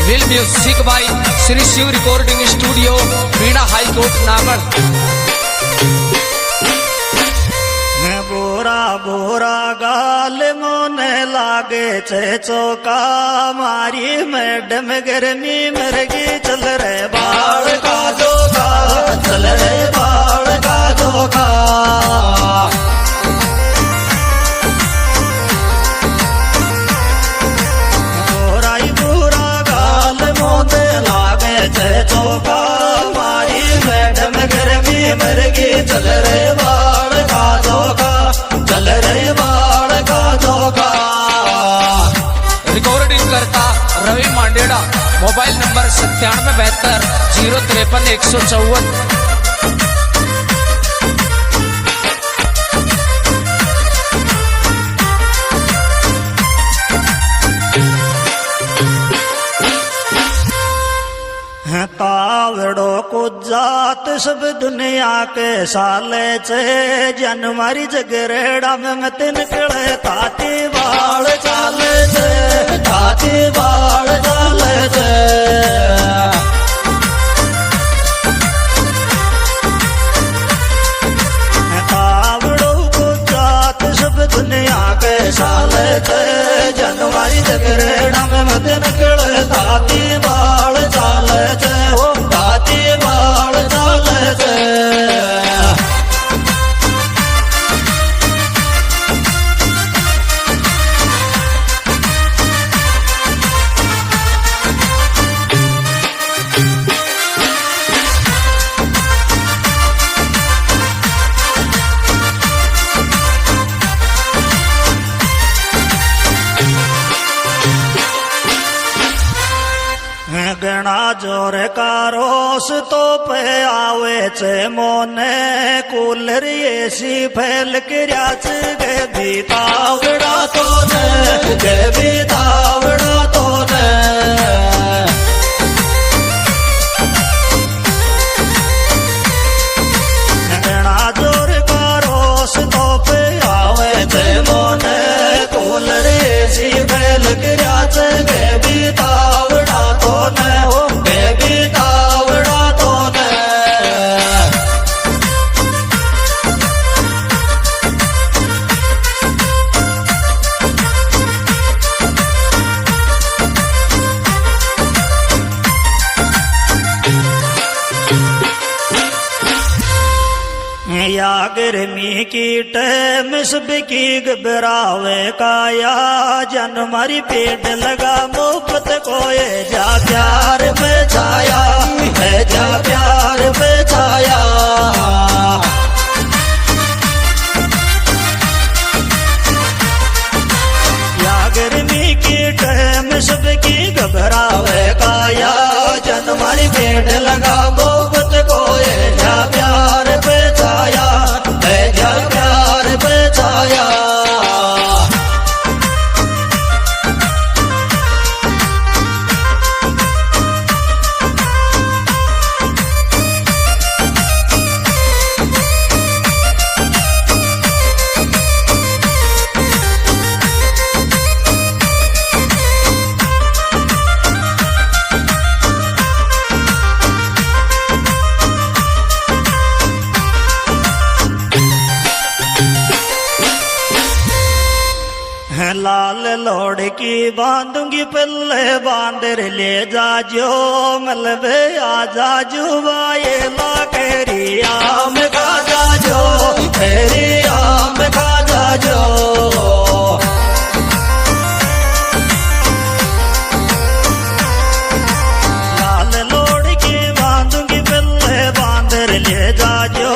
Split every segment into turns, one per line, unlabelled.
Will music by Shri Shiv recording studio बीड़ा high court नागढ़।
बोरा बोरा गाल मोने लागे छे चौका मारी मैडम गर्मी मरगी चल रे बाल का धोखा चल रे बाल का धोखा। बोराई बोरा गाल मोने लागे छे चौका मारी मैडम गर्मी मरगी चल रे बाल का धोखा चल रे बाल का धोखा।
रिकॉर्डिंग करता रवि मांडेड़ा, मोबाइल नंबर 9772 053 154।
तावड़ो को जात सब दुनिया के साले छे जन मारी जगरेड़ा में मत निकले ताती बाल चाले छे ताती बाल चाले छे। तावड़ो को जात सब दुनिया के साले छे जन मारी जगरेड़ा में मत निकले ताती बाल चाले छे ताती बाल चाले छे। गणा जोर का रोस तो पे आवे छे मोने कूलर एसी फैल क्रियाच गे बीतावड़ा तो ने गे बीतावड़ा तो ने। गणा जोर का रोस तो पे आवे छे मोने कूलर एसी फैल क्रियाच गे बीतावड़ा तो ने बेबी तावड़ा तो ने। या गर्मी की टैम सब की घबरावे काया जन मारी पेट लगा मुफ्त कोए जा प्यार पे छाया है जा प्यार पे छाया। या गर्मी की टैम सब की घबरावे काया जन मारी पेट लगा मुफ्त कोए जा प्यार पे छाया है जा प्यार पे छाया। लाल लोड़ की बांधूंगी पल्ले बांदर ले जाजो मलबे आ जाजो वाये ला केरी आम खा जाजो केरी आम खा जाजो। लाल लोड़ की बांधूंगी पल्ले बांदर ले जाजो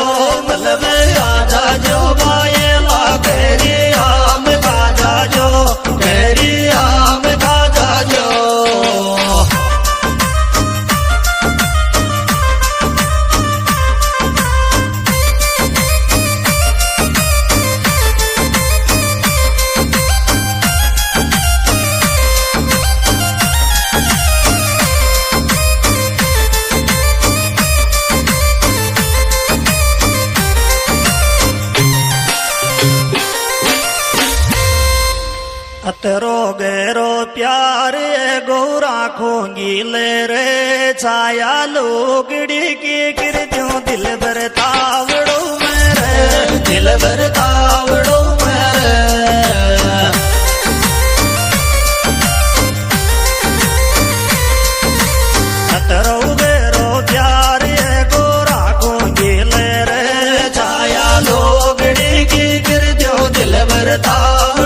मलबे आ जाजो वाये ला केरी आम खा जाजो केरी आम खा जाजो। अतरो गहरो प्यार गौरा खोंगी ले रे छाया लोगड़ी की गिर दूं दिल भर तावड़ो मेरे दिल भर तावड़ो मेरे अतरो गहरो प्यार गौरा खोंगी ले रे छाया लोगड़ी की गिर दूं दिल भर तावड़ो